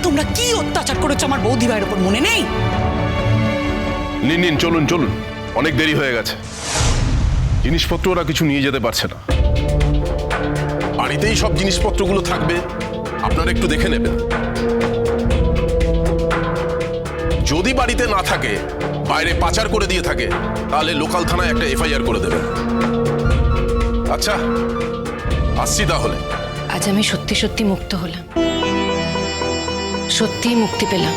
তোমরা কি অত্যাচার করেছো আমার বৌদি ভাইয়ের উপর মনে নেই? নিন নিন, চলুন চলুন, অনেক দেরি হয়ে গেছে। জিনিসপত্র ওরা কিছু নিয়ে যেতে পারছে না। বাড়িতেই সব জিনিসপত্রগুলো থাকবে, আপনারা একটু দেখে নেবেন। যদি বাড়িতে না থাকে, বাইরে পাচার করে দিয়ে থাকে, তাহলে লোকাল থানায় একটা এফআইআর করে দেবেন। আচ্ছা, আসছি তাহলে। আজ আমি সত্যি সত্যি মুক্ত হলাম, সত্যিই মুক্তি পেলাম।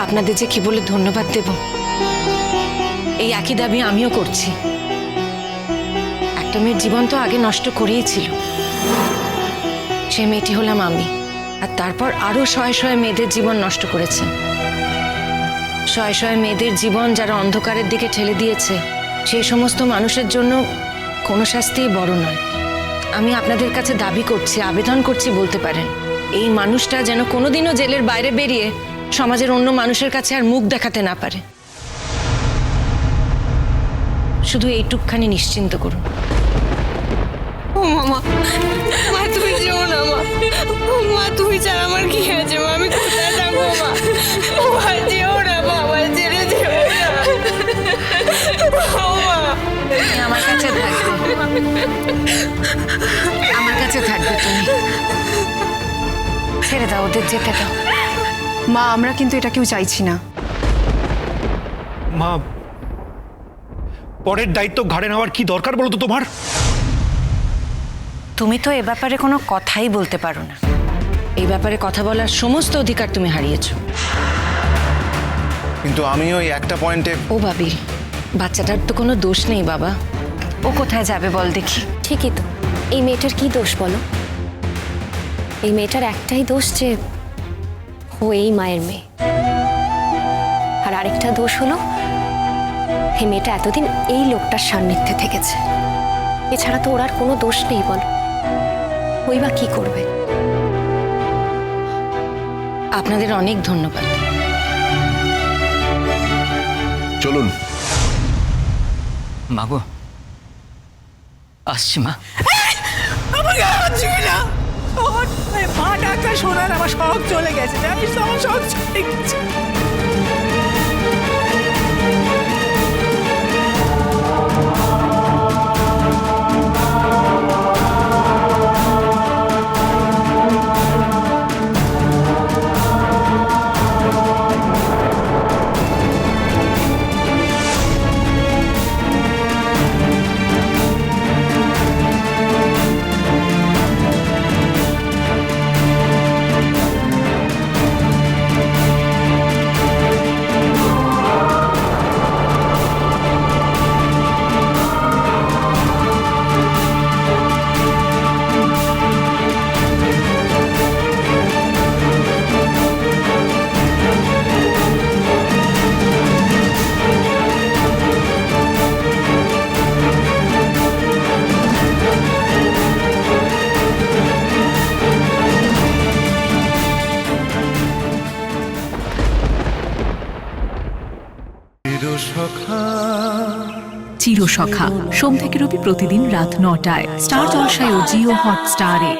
আপনাদের যে কি বলে ধন্যবাদ দেব, এই একই দাবি আমিও করছি। একটা মেয়ের জীবন তো আগে নষ্ট করেইছিল, সে মেয়েটি হলাম আমি। আর তারপর আরো শয়ে শয়ে মেয়েদের জীবন নষ্ট করেছে। শয়ে শয়ে মেয়েদের জীবন যারা অন্ধকারের দিকে ঠেলে দিয়েছে, সেই সমস্ত মানুষের জন্য কোনো শাস্তিই বড় নয়। আমি আপনাদের কাছে দাবি করছি, আবেদন করছি বলতে পারেন, এই মানুষটা যেন কোনোদিনও জেলের বাইরে বেরিয়ে সমাজের অন্য মানুষের কাছে আর মুখ দেখাতে না পারে। শুধু এইটুকখানি নিশ্চিন্ত করুন। ও মামা, মা তুমি যেও না মা। মা তুমি ছাড়া আমার কি আছে মা? আমি কোথায় থাকবো মা? মা যেও না বাবা, ছেড়ে যেও না। ও মা, তুমি আমার কাছে থাকবে, আমার কাছে থাকবে তুমি। ছেড়ে দাও, ওদের যেতে দাও। মা, আমরা কিন্তু এটা কেউ চাইছি না। মা, পরের দায়িত্ব ঘাড়ে নেওয়ার কি দরকার বলো তো তোমার? তুমি তো এ ব্যাপারে কোনো কথাই বলতে পারো না। এই ব্যাপারে কথা বলার সমস্ত অধিকার তুমি হারিয়েছো। কিন্তু আমি ওই একটা পয়েন্টে। ও বাবিল, বাচ্চাটার তো কোনো দোষ নেই বাবা। ও কোথায় যাবে বল দেখি? ঠিকই তো, এই মেয়েটার কি দোষ বলো? এই মেয়েটার একটাই দোষ যে ও এই মায়ের মেয়ে। আর আরেকটা দোষ হলো এই মেয়েটা এতদিন এই লোকটার সান্নিধ্যে থেকেছে। এছাড়া তো ওর আর কোনো দোষ নেই বলো। ওই বা কি করবে? আপনাদের অনেক ধন্যবাদ। চলুন। মাগো, আসছি মা। আমাকে হাত ছুঁয়ে না। মা ডাক্তার শোনার আমার সব চলে গেছে, জানিস তো, আমার সব চলে গেছে। চিরসখা সোম থেকে রবি প্রতিদিন রাত ৯টায় স্টার জলসায় ও জিও হটস্টারে।